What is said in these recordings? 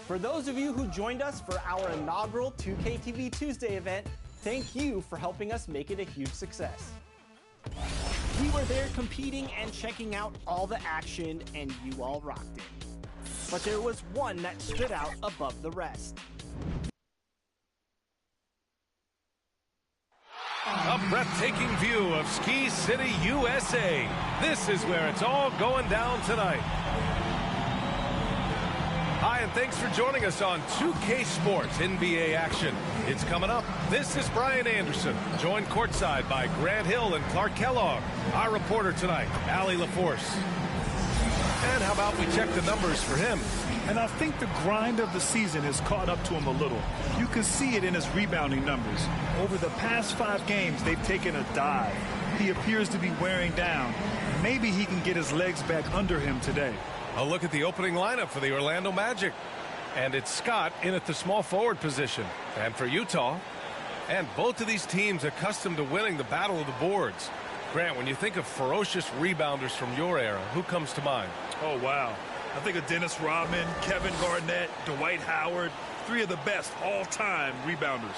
For those of you who joined us for our inaugural 2KTV Tuesday event, thank you for helping us make it a huge success. We were there competing and checking out all the action, and you all rocked it. But there was one that stood out above the rest. A breathtaking view of Ski City, USA. This is where it's all going down tonight. Hi, and thanks for joining us on 2K Sports NBA action. It's coming up. This is Brian Anderson, joined courtside by Grant Hill and Clark Kellogg. Our reporter tonight, Allie LaForce. And how about we check the numbers for him? And I think the grind of the season has caught up to him a little. You can see it in his rebounding numbers. Over the past 5 games, they've taken a dive. He appears to be wearing down. Maybe he can get his legs back under him today. A look at the opening lineup for the Orlando Magic. And it's Scott in at the small forward position. And for Utah. And both of these teams accustomed to winning the battle of the boards. Grant, when you think of ferocious rebounders from your era, who comes to mind? Oh, wow. I think of Dennis Rodman, Kevin Garnett, Dwight Howard, 3 of the best all-time rebounders.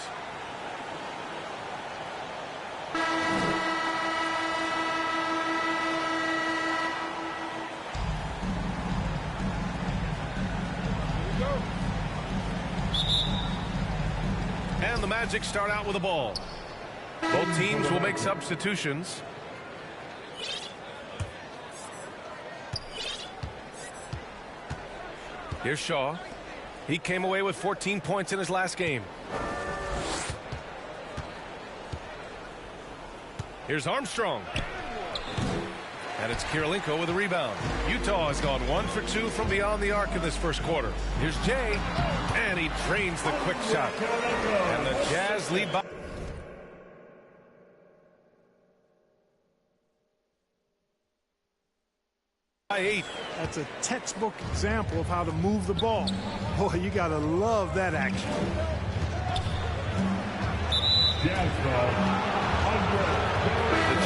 And the Magic start out with the ball. Both teams will make substitutions. Here's Shaw. He came away with 14 points in his last game. Here's Armstrong. And it's Kirilenko with a rebound. Utah has gone 1 for 2 from beyond the arc in this first quarter. Here's Jay. And he drains the quick shot. And the Jazz lead by 8. That's a textbook example of how to move the ball. Boy, you got to love that action. The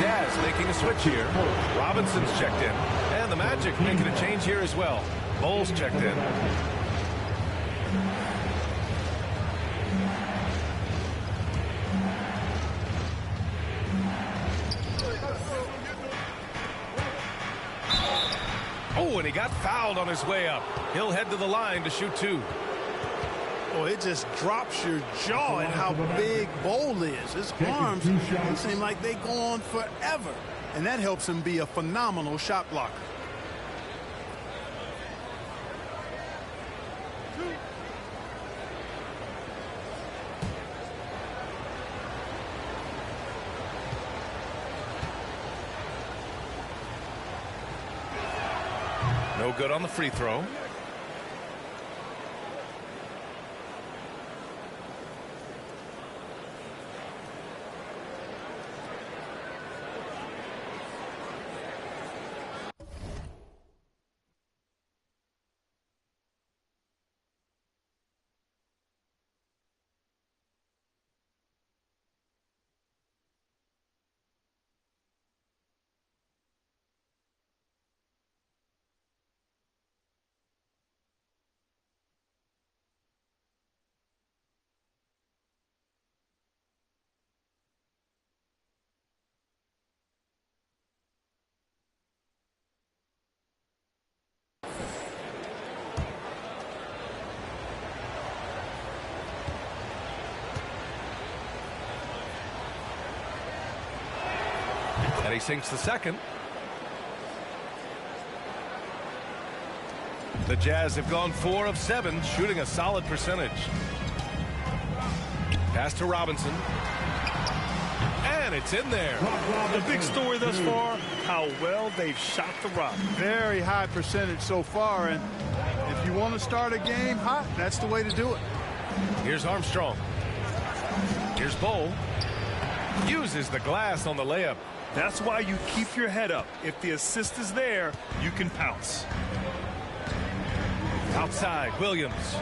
Jazz making a switch here. Robinson's checked in. And the Magic making a change here as well. Bowles checked in. Oh, and he got fouled on his way up. He'll head to the line to shoot 2. Oh, it just drops your jaw at how big Bol is. His arms seem like they go on forever. And that helps him be a phenomenal shot blocker. No good on the free throw. And he sinks the second. The Jazz have gone 4 of 7, shooting a solid percentage. Pass to Robinson. And it's in there. The big story thus far, how well they've shot the rock. Very high percentage so far. And if you want to start a game hot, that's the way to do it. Here's Armstrong. Here's Bol. Uses the glass on the layup. That's why you keep your head up. If the assist is there, you can pounce. Outside, Williams.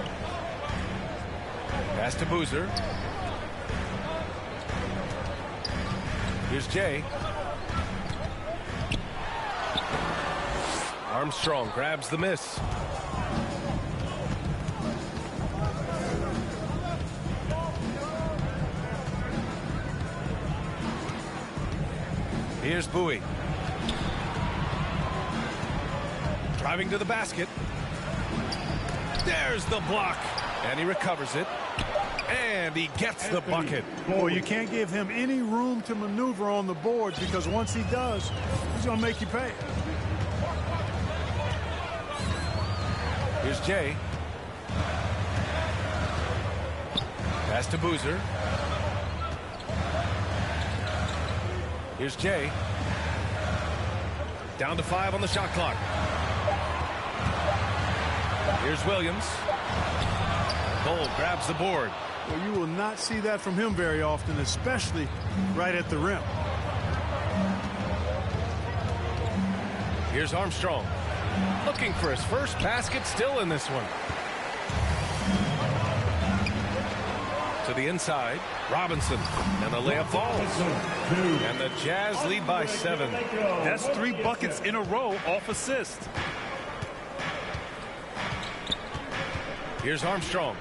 Pass to Boozer. Here's Jay. Armstrong grabs the miss. Here's Bowie. Driving to the basket. There's the block. And he recovers it. And he gets the bucket. Boy, you can't give him any room to maneuver on the board, because once he does, he's going to make you pay. Here's Jay. Pass to Boozer. Here's Jay. Down to 5 on the shot clock. Here's Williams. Cole grabs the board. Well, you will not see that from him very often, especially right at the rim. Here's Armstrong. Looking for his first basket, still in this one. To the inside, Robinson, and the layup falls. And the Jazz lead by 7. That's 3 buckets in a row off assist. Here's Armstrong.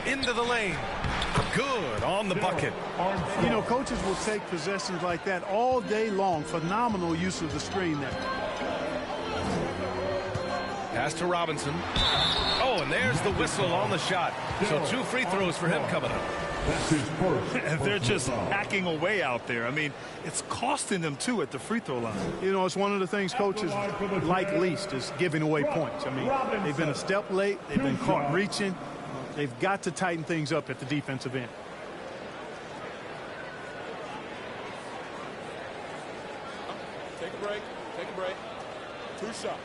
Into the lane. Good on the bucket. You know, coaches will take possessions like that all day long. Phenomenal use of the screen there. Pass to Robinson. Oh, and there's the whistle on the shot. So 2 free throws for him coming up. And they're just hacking away out there. I mean, it's costing them, too, at the free throw line. You know, it's one of the things coaches like least is giving away points. I mean, they've been a step late. They've been caught reaching. They've got to tighten things up at the defensive end. Take a break. Take a break. 2 shots.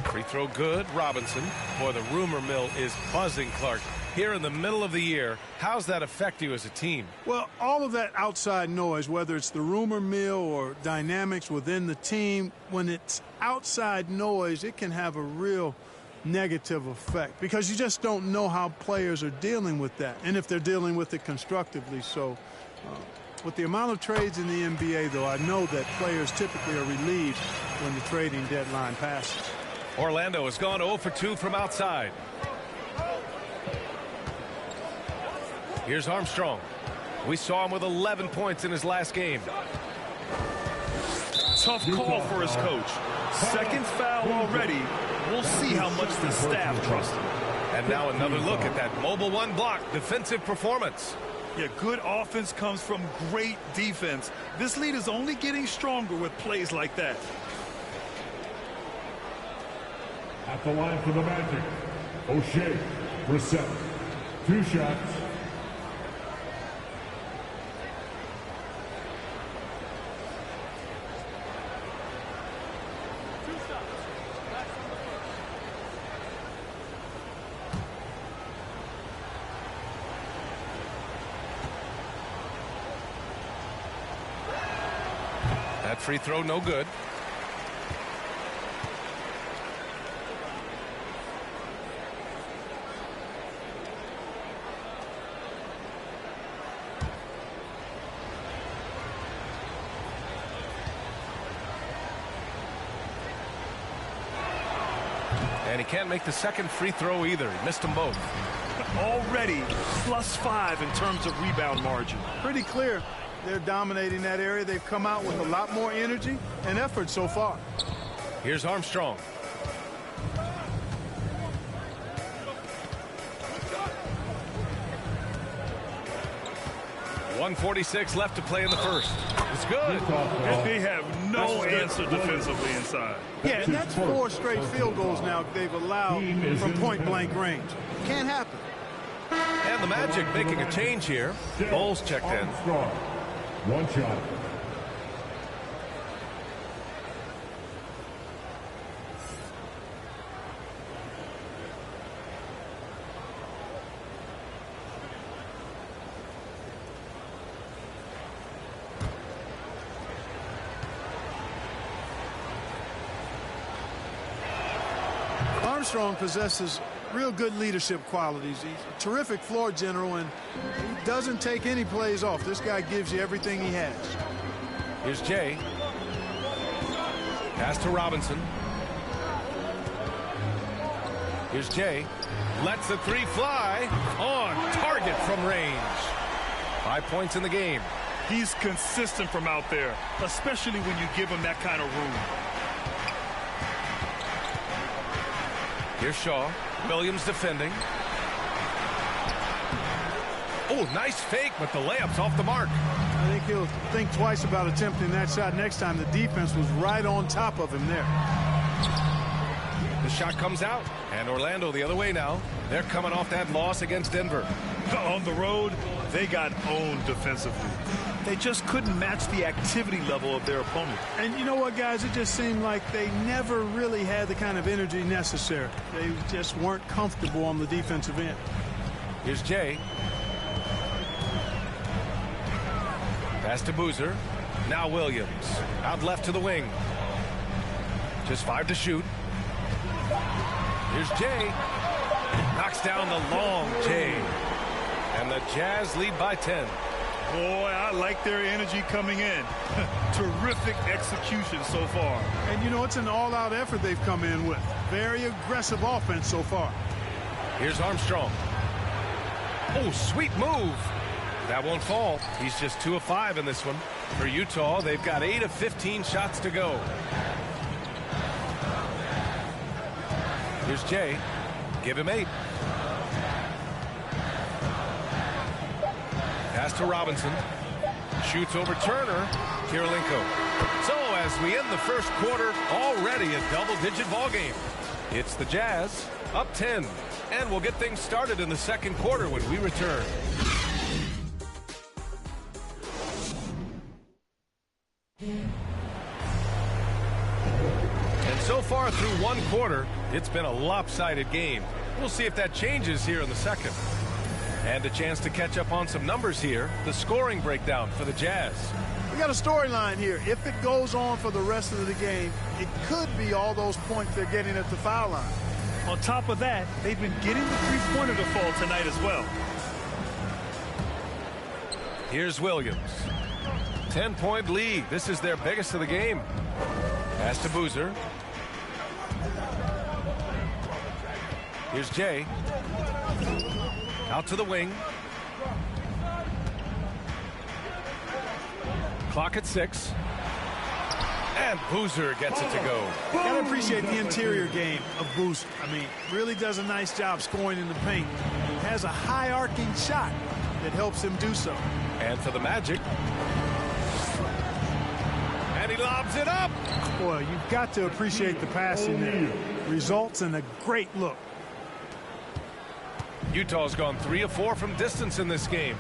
Free throw good. Robinson. Boy, the rumor mill is buzzing, Clark. Here in the middle of the year, how's that affect you as a team? Well, all of that outside noise, whether it's the rumor mill or dynamics within the team, when it's outside noise, it can have a real negative effect because you just don't know how players are dealing with that and if they're dealing with it constructively. So with the amount of trades in the NBA, though, I know that players typically are relieved when the trading deadline passes. Orlando has gone 0 for 2 from outside. Here's Armstrong. We saw him with 11 points in his last game. Tough call for his coach. Second foul already. We'll see how much the staff trusts him. And now another look at that mobile 1 block defensive performance. Yeah, good offense comes from great defense. This lead is only getting stronger with plays like that. At the line for the Magic, O'Shea, Brissett. 2 shots. That free throw no good. And he can't make the second free throw either. He missed them both. Already +5 in terms of rebound margin. Pretty clear they're dominating that area. They've come out with a lot more energy and effort so far. Here's Armstrong. .146 left to play in the first. It's good. They have no answer defensively inside. Yeah, and that's 4 straight field goals now they've allowed from point-blank range. Can't happen. And the Magic making a change here. Bowles checked in. 1 shot. Armstrong possesses real good leadership qualities. He's a terrific floor general, and he doesn't take any plays off. This guy gives you everything he has. Here's Jay. Pass to Robinson. Here's Jay. Lets the three fly. On target from range. 5 points in the game. He's consistent from out there, especially when you give him that kind of room. Here's Shaw. Williams defending. Oh, nice fake, but the layup's off the mark. I think he'll think twice about attempting that shot next time. The defense was right on top of him there. The shot comes out, and Orlando the other way now. They're coming off that loss against Denver. On the road, they got owned defensively. They just couldn't match the activity level of their opponent. And you know what, guys? It just seemed like they never really had the kind of energy necessary. They just weren't comfortable on the defensive end. Here's Jay. Pass to Boozer. Now Williams. Out left to the wing. Just 5 to shoot. Here's Jay. Knocks down the long Jay. And the Jazz lead by 10. Boy, I like their energy coming in. Terrific execution so far. And, you know, it's an all-out effort they've come in with. Very aggressive offense so far. Here's Armstrong. Oh, sweet move. That won't fall. He's just 2 of 5 in this one. For Utah, they've got 8 of 15 shots to go. Here's Jay. Give him 8. Pass to Robinson. Shoots over Turner. Kirilenko. So as we end the first quarter, already a double-digit ball game. It's the Jazz up 10. And we'll get things started in the second quarter when we return. And so far through one quarter, it's been a lopsided game. We'll see if that changes here in the second. And a chance to catch up on some numbers here. The scoring breakdown for the Jazz. We got a storyline here. If it goes on for the rest of the game, it could be all those points they're getting at the foul line. On top of that, they've been getting the three-pointer to fall tonight as well. Here's Williams. 10-point lead. This is their biggest of the game. Pass to Boozer. Here's Jay. Out to the wing. Clock at 6. And Boozer gets it to go. Gotta appreciate the interior game of Boozer. I mean, really does a nice job scoring in the paint. Has a high arcing shot that helps him do so. And for the Magic. And he lobs it up. Boy, you've got to appreciate the passing there. Results in a great look. Utah's gone 3 of 4 from distance in this game.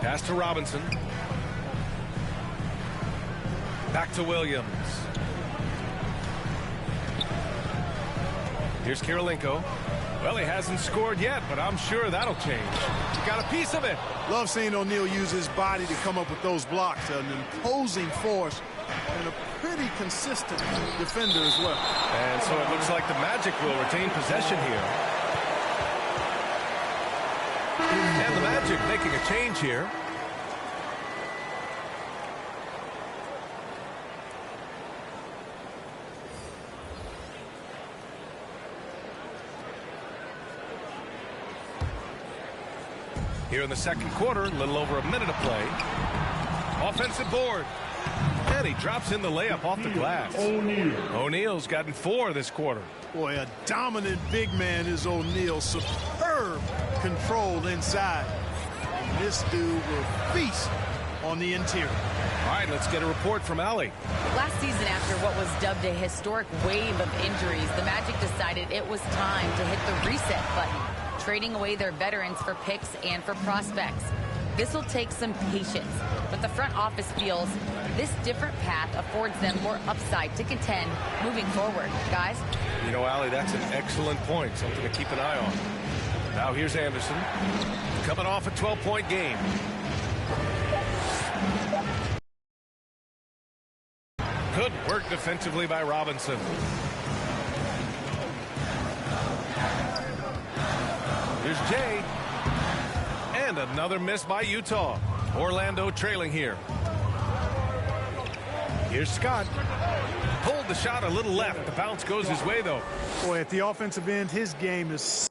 Pass to Robinson. Back to Williams. Here's Kirilenko. Well, he hasn't scored yet, but I'm sure that'll change. Got a piece of it. Love seeing O'Neal use his body to come up with those blocks. An imposing force and a pretty consistent defender as well. And so it looks like the Magic will retain possession here. And the Magic making a change here. Here in the second quarter, a little over a minute of play. Offensive board. And he drops in the layup off the glass. O'Neal's gotten 4 this quarter. Boy, a dominant big man is O'Neal. Superb control inside. And this dude will feast on the interior. All right, let's get a report from Allie. Last season, after what was dubbed a historic wave of injuries, the Magic decided it was time to hit the reset button, trading away their veterans for picks and for prospects. This will take some patience, but the front office feels this different path affords them more upside to contend moving forward. Guys? You know, Allie, that's an excellent point, something to keep an eye on. Now here's Anderson, coming off a 12-point game. Good work defensively by Robinson. Here's Jay. And another miss by Utah. Orlando trailing here. Here's Scott. Pulled the shot a little left. The bounce goes his way, though. Boy, at the offensive end, his game is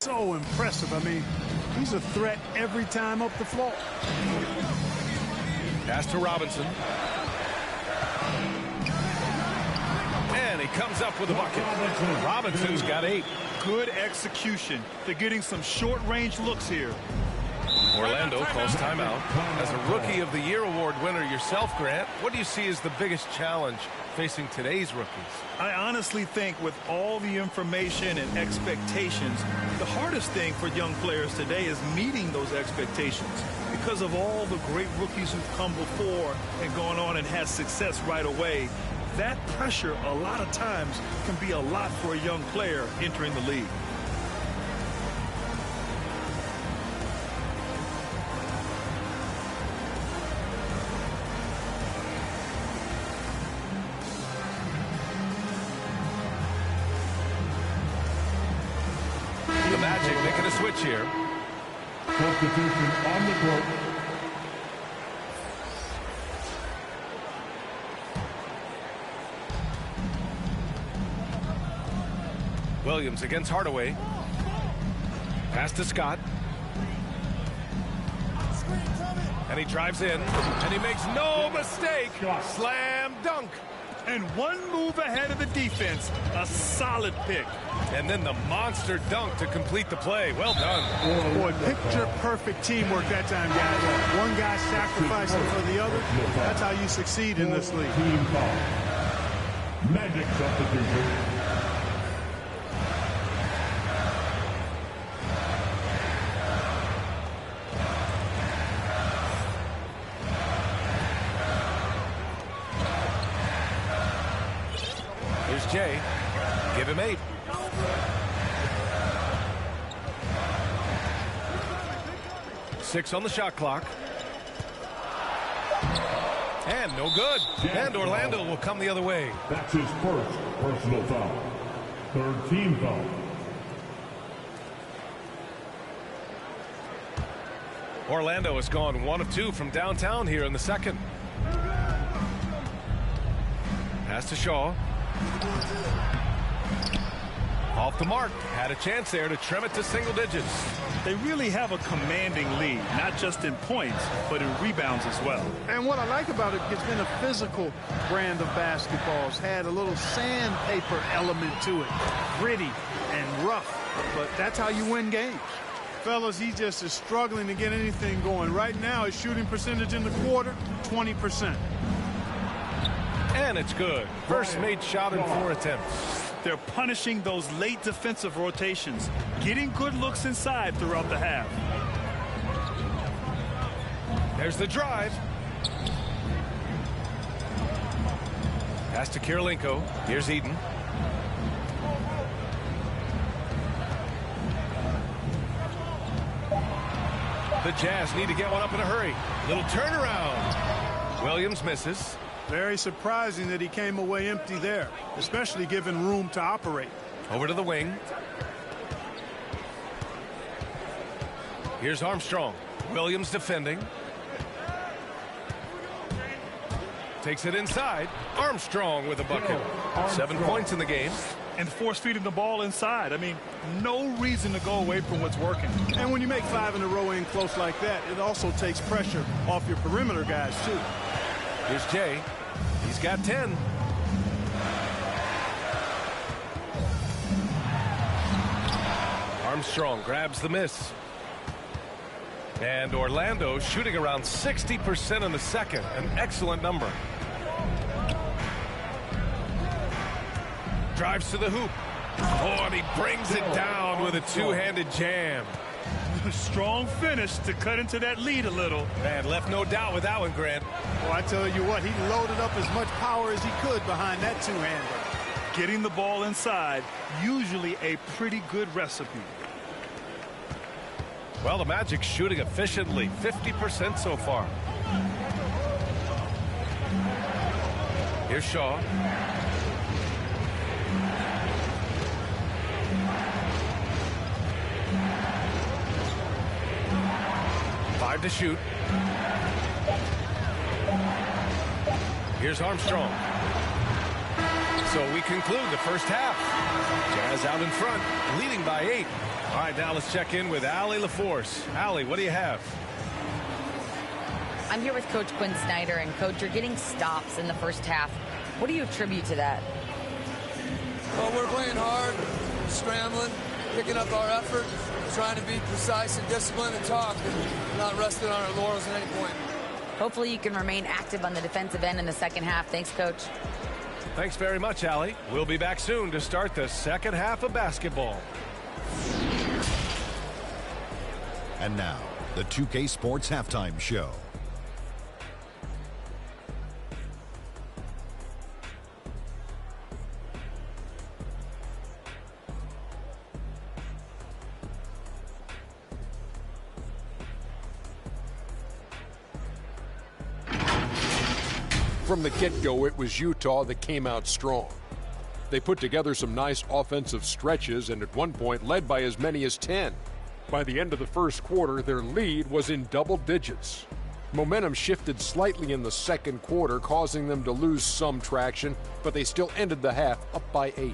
so impressive. I mean, he's a threat every time up the floor. Pass to Robinson. And he comes up with a bucket. Robinson's got 8. Good execution. They're getting some short-range looks here. Orlando calls timeout. As a Rookie of the Year award winner yourself, Grant, what do you see as the biggest challenge facing today's rookies? I honestly think with all the information and expectations, the hardest thing for young players today is meeting those expectations. Because of all the great rookies who've come before and gone on and had success right away, that pressure a lot of times can be a lot for a young player entering the league. The Magic making a switch here. Substitution on the court. Williams against Hardaway. Pass to Scott. And he drives in. And he makes no mistake. Slam dunk. And one move ahead of the defense. A solid pick. And then the monster dunk to complete the play. Well done. Boy, picture-perfect teamwork that time, guys. One guy sacrificing for the other. That's how you succeed in this league. Team foul. Magic substitution. Here's Jay. Give him 8. Six on the shot clock. And no good. And Orlando will come the other way. That's his first personal foul. Third team foul. Orlando has gone 1 of 2 from downtown here in the second. Pass to Shaw. Off the mark. Had a chance there to trim it to single digits. They really have a commanding lead, not just in points, but in rebounds as well. And what I like about it, it's been a physical brand of basketball. It's had a little sandpaper element to it. Gritty and rough, but that's how you win games. Fellas, he just is struggling to get anything going. Right now, his shooting percentage in the quarter, 20%. And it's good. First made shot in 4 attempts. They're punishing those late defensive rotations, getting good looks inside throughout the half. There's the drive. Pass to Kirilenko. Here's Eden. The Jazz need to get one up in a hurry. Little turnaround. Williams misses. Very surprising that he came away empty there, especially given room to operate. Over to the wing. Here's Armstrong. Williams defending. Takes it inside. Armstrong with a bucket. 7 points in the game. And force-feeding the ball inside. I mean, no reason to go away from what's working. And when you make 5 in a row in close like that, it also takes pressure off your perimeter guys, too. Here's Jay. He's got 10. Armstrong grabs the miss. And Orlando shooting around 60% in the second. An excellent number. Drives to the hoop. Oh, and he brings it down with a two-handed jam. Strong finish to cut into that lead a little. Man, left no doubt with that one, Grant. Well, I tell you what, he loaded up as much power as he could behind that two-hander. Getting the ball inside, usually a pretty good recipe. Well, the Magic shooting efficiently, 50% so far. Here's Shaw. Five to shoot. Here's Armstrong. So we conclude the first half. Jazz out in front, leading by 8. All right, now let's check in with Allie LaForce. Allie, what do you have? I'm here with Coach Quinn Snyder, and Coach, you're getting stops in the first half. What do you attribute to that? Well, we're playing hard, scrambling, picking up our effort, trying to be precise and disciplined and talk, and not resting on our laurels at any point. Hopefully you can remain active on the defensive end in the second half. Thanks, Coach. Thanks very much, Allie. We'll be back soon to start the second half of basketball. And now, the 2K Sports Halftime Show. From the get-go, it was Utah that came out strong. They put together some nice offensive stretches and at one point led by as many as 10. By the end of the first quarter, their lead was in double digits. Momentum shifted slightly in the second quarter, causing them to lose some traction, but they still ended the half up by 8.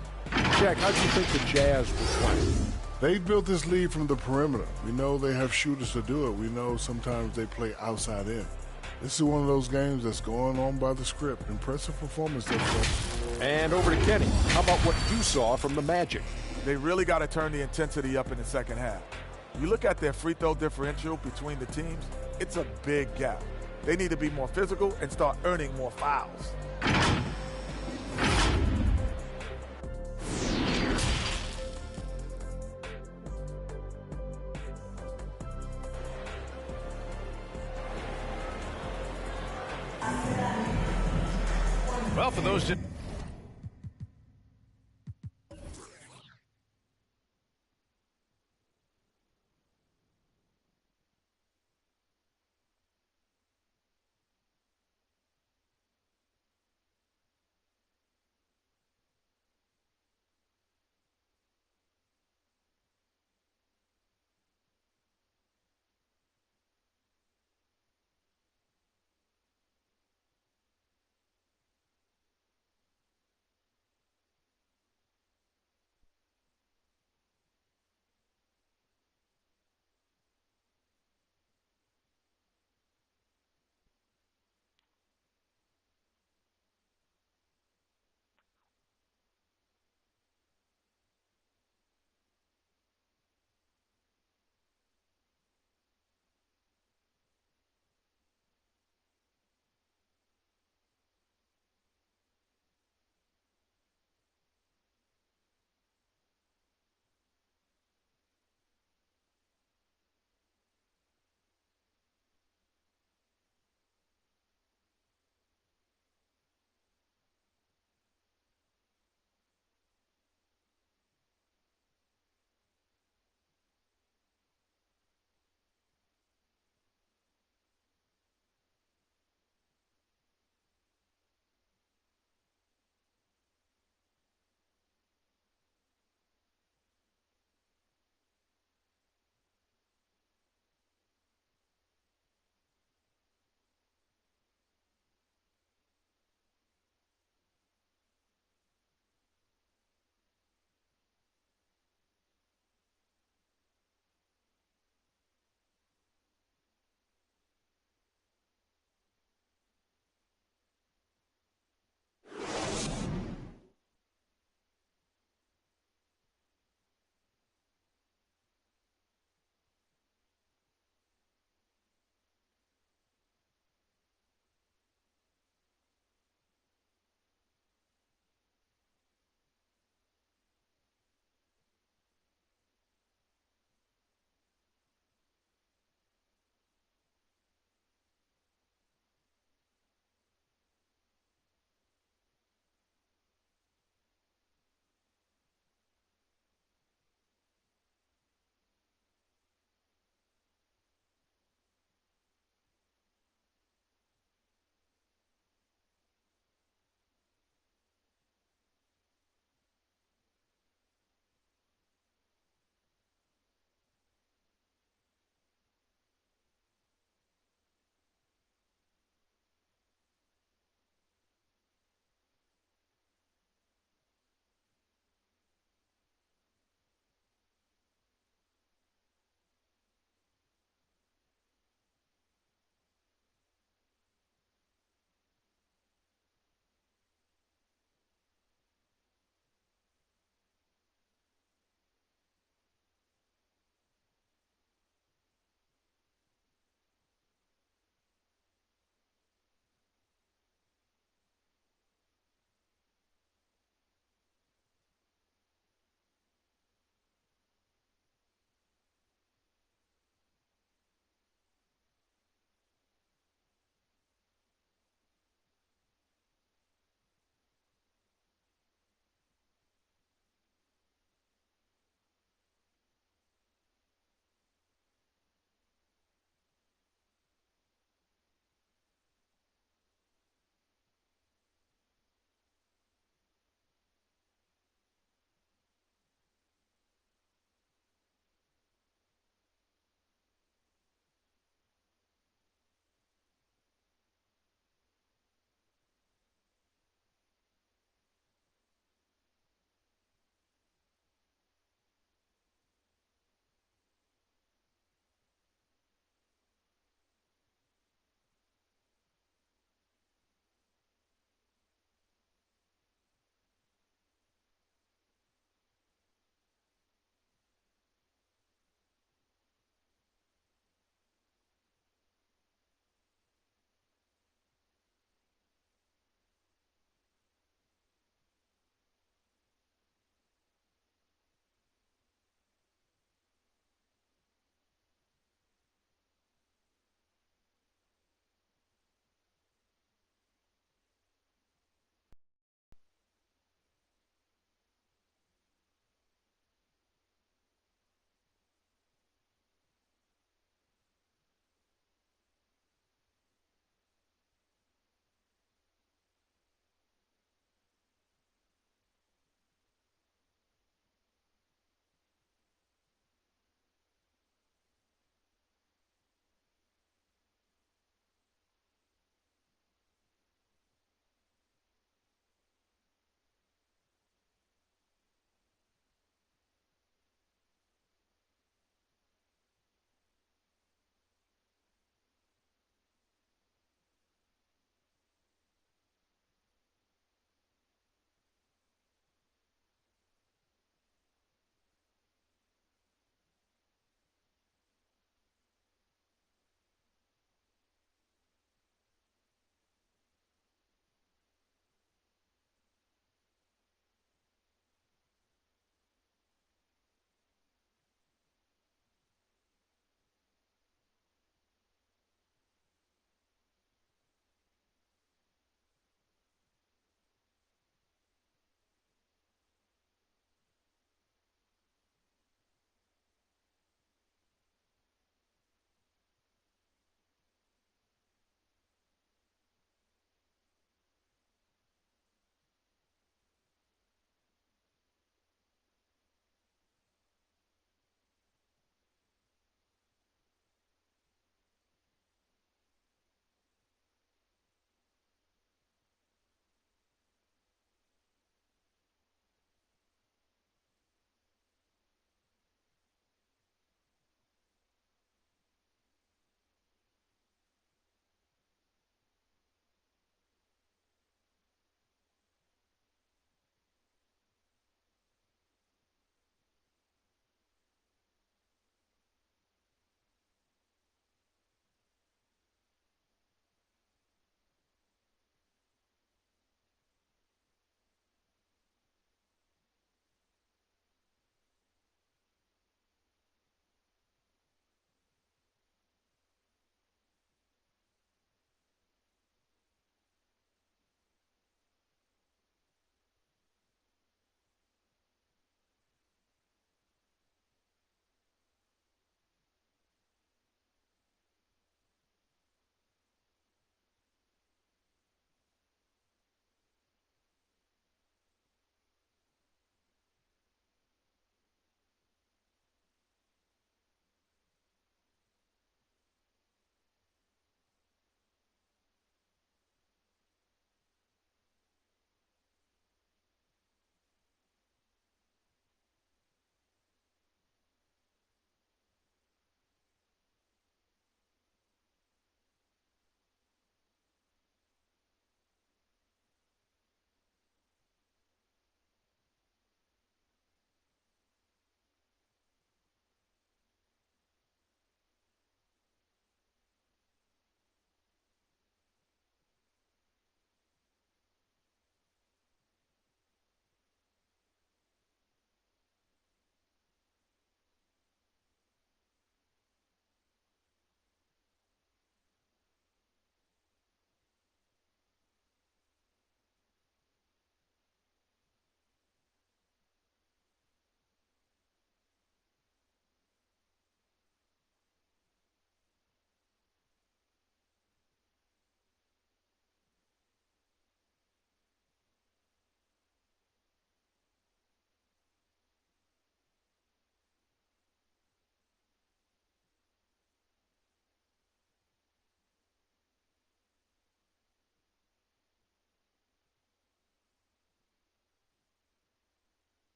Jack, how do you think the Jazz were playing? They built this lead from the perimeter. We know they have shooters to do it. We know sometimes they play outside in. This is one of those games that's going on by the script. Impressive performance there, folks. And over to Kenny. How about what you saw from the Magic? They really got to turn the intensity up in the second half. You look at their free throw differential between the teams, it's a big gap. They need to be more physical and start earning more fouls. Well, for those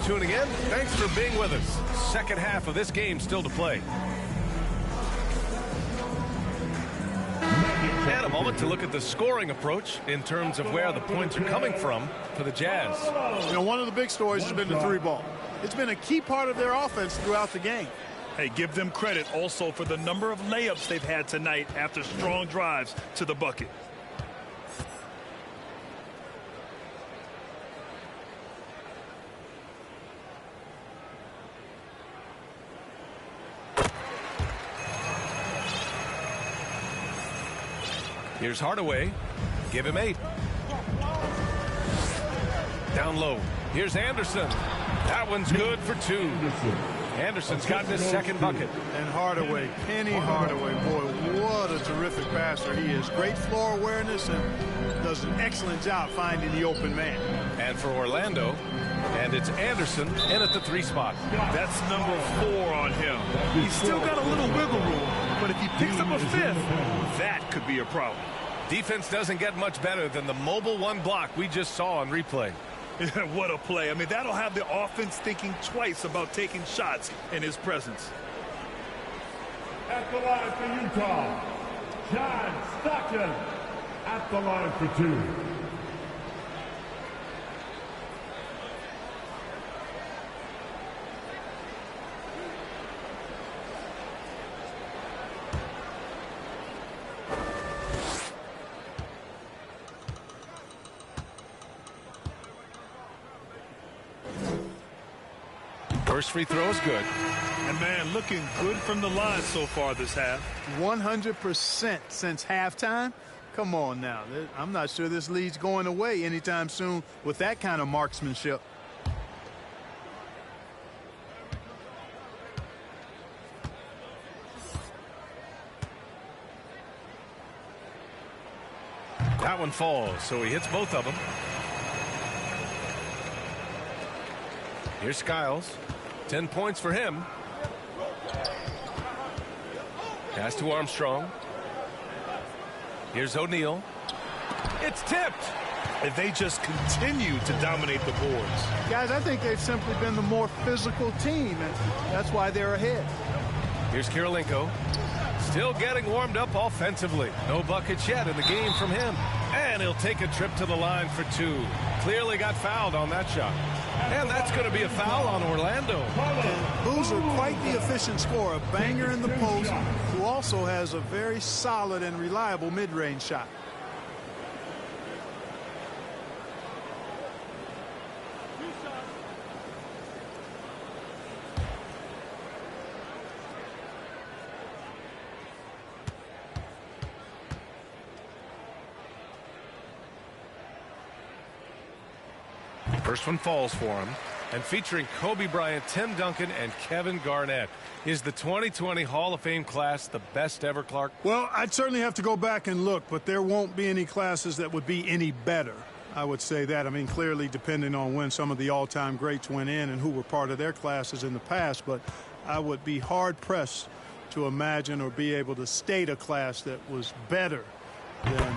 tuning in. Thanks for being with us. Second half of this game still to play. And a moment to look at the scoring approach in terms of where the points are coming from for the Jazz. You know, one of the big stories has been the three ball. It's been a key part of their offense throughout the game. Hey, give them credit also for the number of layups they've had tonight after strong drives to the bucket. Here's Hardaway. Give him 8. Down low. Here's Anderson. That one's good for 2. Anderson's got his second bucket. And Hardaway, Penny Hardaway, boy, what a terrific passer he is. Great floor awareness and does an excellent job finding the open man. And for Orlando, and it's Anderson in at the 3 spot. That's number 4 on him. He's still got a little wiggle room, but if he picks up a 5th, that could be a problem. Defense doesn't get much better than the mobile 1 block we just saw on replay. What a play. I mean, that'll have the offense thinking twice about taking shots in his presence. At the line for Utah, John Stockton. At the line for 2. First free throw is good. And, man, looking good from the line so far this half. 100% since halftime. Come on now. I'm not sure this lead's going away anytime soon with that kind of marksmanship. That one falls, so he hits both of them. Here's Skiles. 10 points for him. Pass to Armstrong. Here's O'Neal. It's tipped. And they just continue to dominate the boards. Guys, I think they've simply been the more physical team, and that's why they're ahead. Here's Kirilenko. Still getting warmed up offensively. No buckets yet in the game from him. And he'll take a trip to the line for 2. Clearly got fouled on that shot. And that's going to be a foul on Orlando. And Boozer, quite the efficient scorer, a banger in the post, who also has a very solid and reliable mid-range shot. First one falls for him. And featuring Kobe Bryant, Tim Duncan, and Kevin Garnett. Is the 2020 Hall of Fame class the best ever, Clark? Well, I'd certainly have to go back and look, but there won't be any classes that would be any better. I would say that. I mean, clearly depending on when some of the all-time greats went in and who were part of their classes in the past, but I would be hard-pressed to imagine or be able to state a class that was better than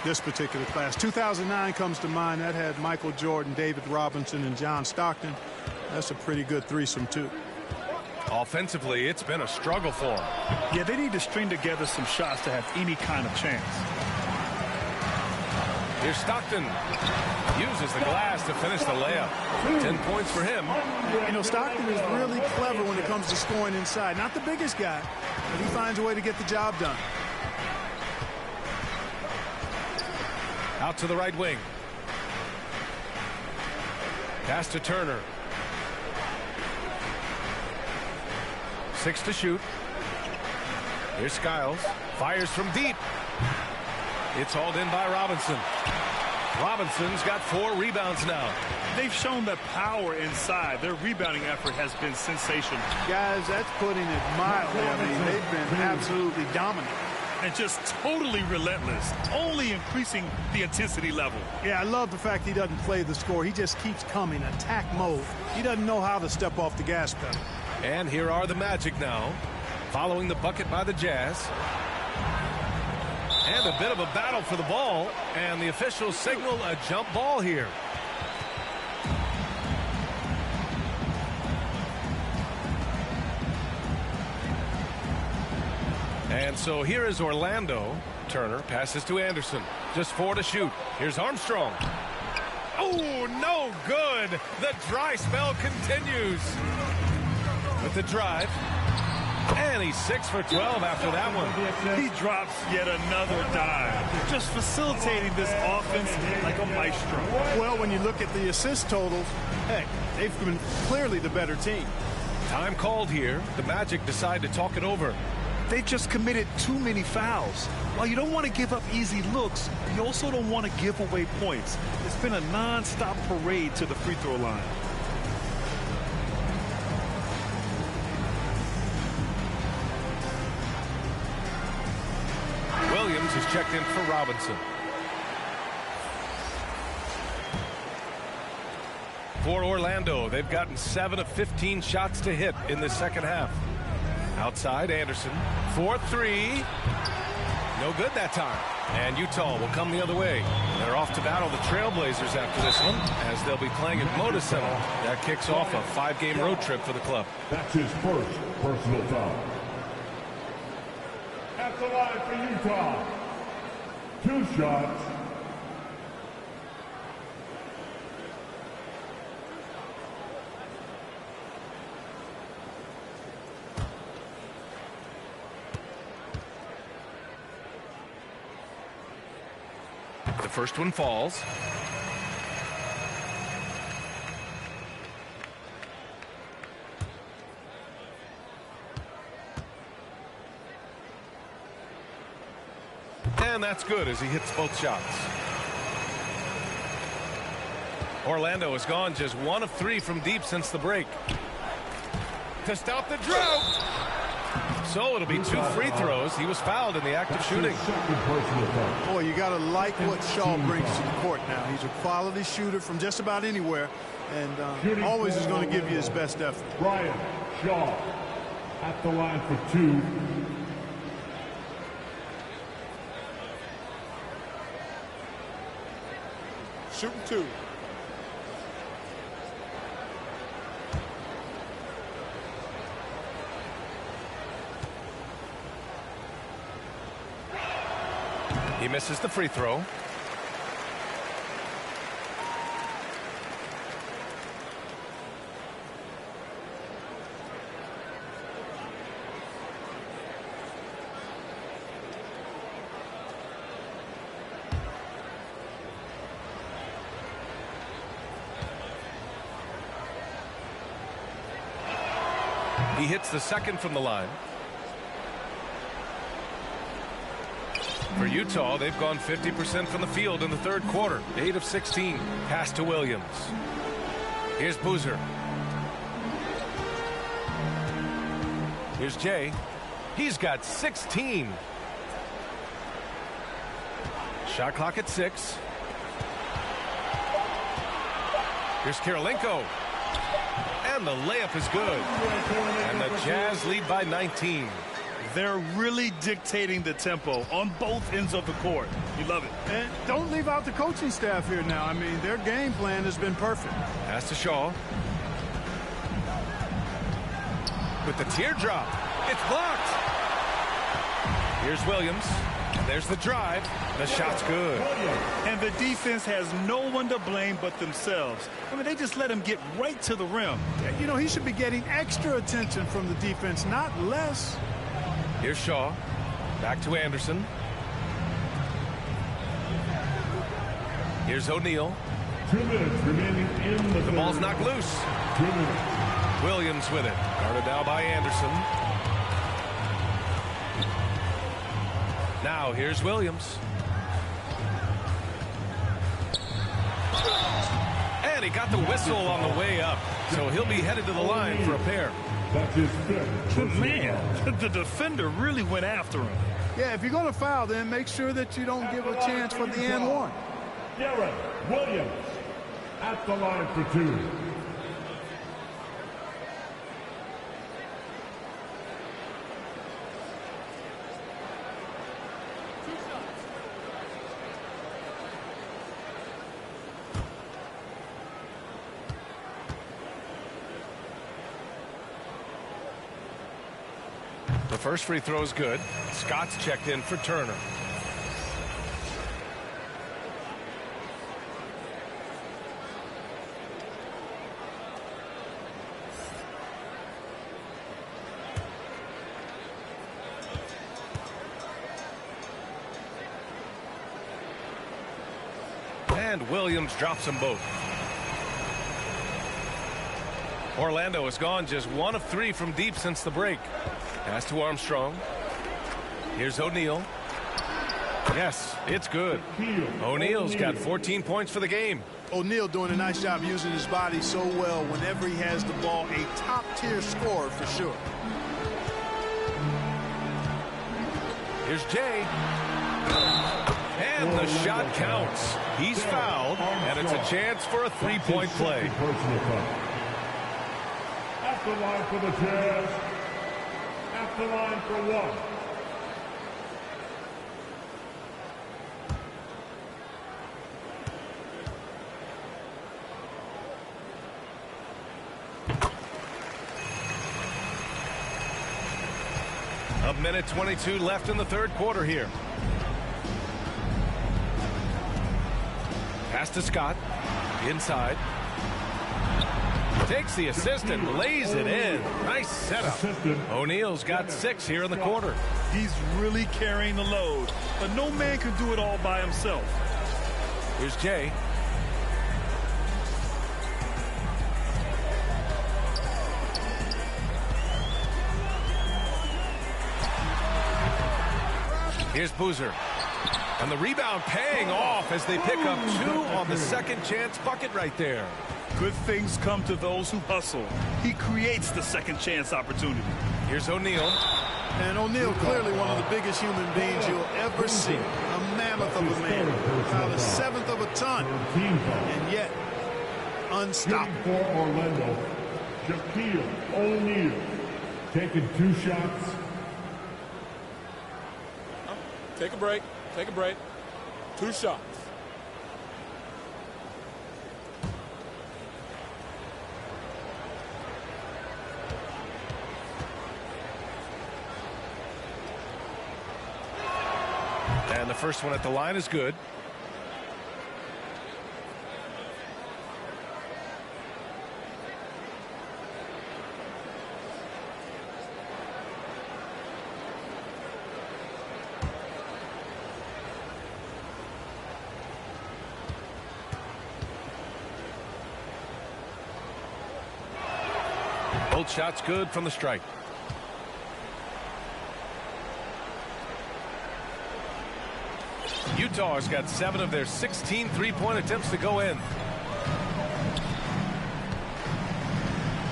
this particular class. 2009 comes to mind. That had Michael Jordan, David Robinson, and John Stockton. That's a pretty good threesome, too. Offensively, it's been a struggle for them. Yeah, they need to string together some shots to have any kind of chance. Here's Stockton. Uses the glass to finish the layup. 10 points for him. You know, Stockton is really clever when it comes to scoring inside. Not the biggest guy, but he finds a way to get the job done. Out to the right wing. Pass to Turner. 6 to shoot. Here's Skiles. Fires from deep. It's hauled in by Robinson. Robinson's got 4 rebounds now. They've shown that power inside. Their rebounding effort has been sensational. Guys, that's putting it mildly. I mean, they've been absolutely dominant. And just totally relentless, only increasing the intensity level. Yeah, I love the fact he doesn't play the score. He just keeps coming, attack mode. He doesn't know how to step off the gas pedal. And here are the Magic now, following the bucket by the Jazz. And a bit of a battle for the ball, and the officials signal a jump ball here. And so here is Orlando. Turner passes to Anderson. Just 4 to shoot. Here's Armstrong. Oh, no good. The dry spell continues. With the drive. And he's 6 for 12 after that one. He drops yet another dime. Just facilitating this offense like a maestro. Well, when you look at the assist totals, hey, they've been clearly the better team. Time called here. The Magic decide to talk it over. They just committed too many fouls. While you don't want to give up easy looks, you also don't want to give away points. It's been a non-stop parade to the free throw line. Williams is checked in for Robinson. For Orlando, they've gotten 7 of 15 shots to hit in the second half. Outside, Anderson. 4-3. No good that time. And Utah will come the other way. They're off to battle the Trailblazers after this one, as they'll be playing at Moda Center. That kicks off a 5-game road trip for the club. That's his first personal foul. At the line for Utah. 2 shots. The first one falls. And that's good as he hits both shots. Orlando has gone just 1 of 3 from deep since the break. To stop the drought. So it'll be 2 free throws. He was fouled in the act of shooting. Boy, you got to like what Shaw brings to the court now. He's a quality shooter from just about anywhere, and always is going to give you his best effort. Brian Shaw at the line for 2. Shooting 2. He misses the free throw. He hits the second from the line. For Utah, they've gone 50% from the field in the third quarter. 8 of 16. Pass to Williams. Here's Boozer. Here's Jay. He's got 16. Shot clock at 6. Here's Karolinko. And the layup is good. And the Jazz lead by 19. They're really dictating the tempo on both ends of the court. You love it. And don't leave out the coaching staff here now. I mean, their game plan has been perfect. Pass to Shaw. With the teardrop. It's blocked. Here's Williams. There's the drive. The shot's good. And the defense has no one to blame but themselves. I mean, they just let him get right to the rim. You know, he should be getting extra attention from the defense, not less. Here's Shaw. Back to Anderson. Here's O'Neal. 2 minutes remaining in the third. Ball's knocked loose. 2 minutes. Williams with it. Guarded now by Anderson. Now here's Williams. And he got the whistle on the way up. So he'll be headed to the line for a pair. That's his 5th. Man, the defender really went after him. Yeah, if you're going to foul, then make sure that you don't give a chance for the and one. Garrett Williams at the line for 2. The first free throw is good. Scott's checked in for Turner. And Williams drops them both. Orlando has gone just 1 of 3 from deep since the break. Pass to Armstrong. Here's O'Neal. Yes, it's good. O'Neal's got 14 points for the game. O'Neal doing a nice job using his body so well whenever he has the ball. A top-tier scorer for sure. Here's Jay. And the shot counts. He's fouled, and it's a chance for a three-point play. At the line for the Jazz. At the line for 1. A minute 22 left in the third quarter here. Pass to Scott. Inside. Takes the assist and lays it in. Nice setup. O'Neal's got 6 here in the quarter. He's really carrying the load, but no man can do it all by himself. Here's Jay. Here's Boozer. And the rebound paying off as they pick up 2 on the second chance bucket right there. Good things come to those who hustle. He creates the second chance opportunity. Here's O'Neal. And O'Neal clearly one of the biggest human beings you'll ever see. A mammoth of a man. About a 1/7 of a ton. And yet, unstoppable. For Orlando, Shaquille O'Neal taking 2 shots. Take a break. Take a break. 2 shots. And the first one at the line is good. Both shots good from the strike. Utah has got 7 of their 16 three-point attempts to go in.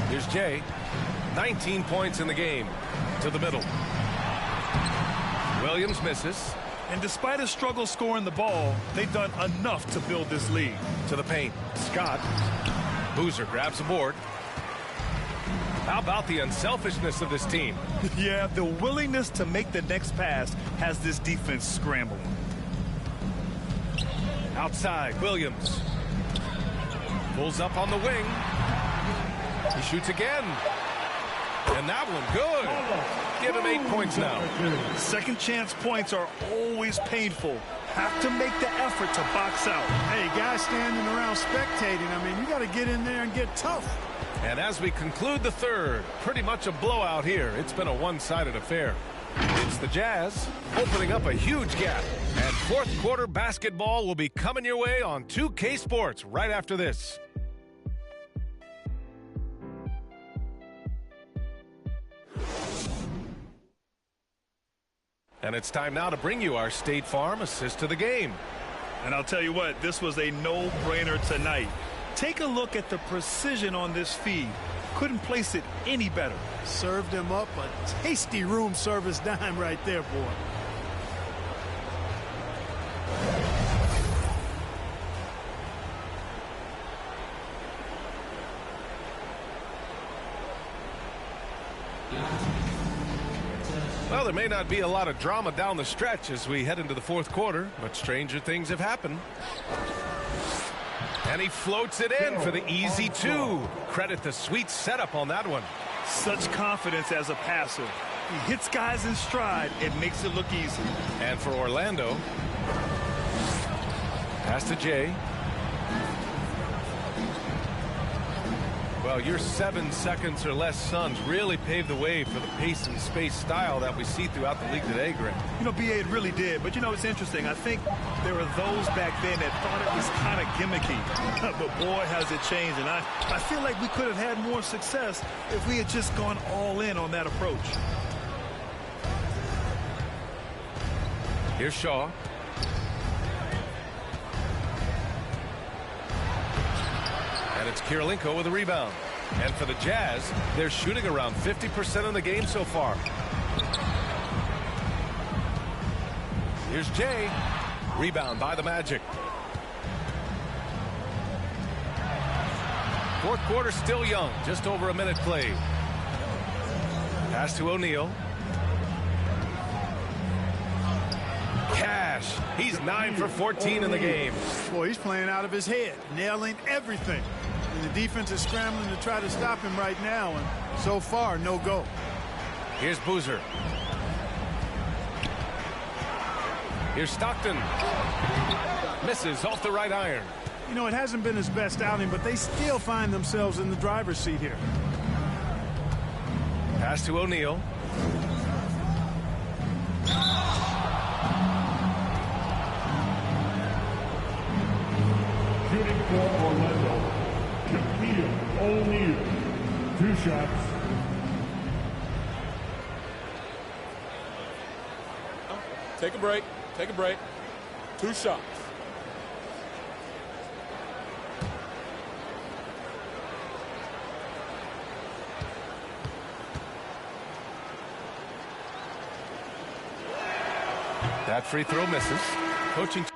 Here's Jay. 19 points in the game. To the middle. Williams misses. And despite a struggle scoring the ball, they've done enough to build this lead. To the paint. Scott. Boozer grabs the board. How about the unselfishness of this team? Yeah, the willingness to make the next pass has this defense scrambling. Outside, Williams. Pulls up on the wing. He shoots again. And that one good. Give him 8 points now. Second chance points are always painful. Have to make the effort to box out. Hey, guys standing around spectating, I mean, you got to get in there and get tough. And as we conclude the third, pretty much a blowout here. It's been a one-sided affair. It's the Jazz opening up a huge gap. And fourth quarter basketball will be coming your way on 2K Sports right after this. And it's time now to bring you our State Farm assist to the game. And I'll tell you what, this was a no-brainer tonight. Take a look at the precision on this feed. Couldn't place it any better. Served him up a tasty room service dime right there, boy. Well, there may not be a lot of drama down the stretch as we head into the fourth quarter, but stranger things have happened. And he floats it in for the easy 2. Credit the sweet setup on that one. Such confidence as a passer. He hits guys in stride. It makes it look easy. And for Orlando, pass to Jay. Well, your 7 seconds or less Suns really paved the way for the pace and space style that we see throughout the league today, Grant. You know, BA, it really did. But, you know, it's interesting. I think there were those back then that thought it was kind of gimmicky. But, boy, has it changed. And I feel like we could have had more success if we had just gone all in on that approach. Here's Shaw. And it's Kirilenko with a rebound. And for the Jazz, they're shooting around 50% of the game so far. Here's Jay. Rebound by the Magic. Fourth quarter still young. Just over a minute played. Pass to O'Neal. Cash. He's 9 for 14 in the game. Boy, he's playing out of his head, nailing everything. And the defense is scrambling to try to stop him right now, and so far, no go. Here's Boozer. Here's Stockton. Misses off the right iron. You know, it hasn't been his best outing, but they still find themselves in the driver's seat here. Pass to O'Neal. Shooting for Orlando, Shaquille O'Neal. 2 shots. Take a break. Take a break. 2 shots. That free throw misses. Coaching.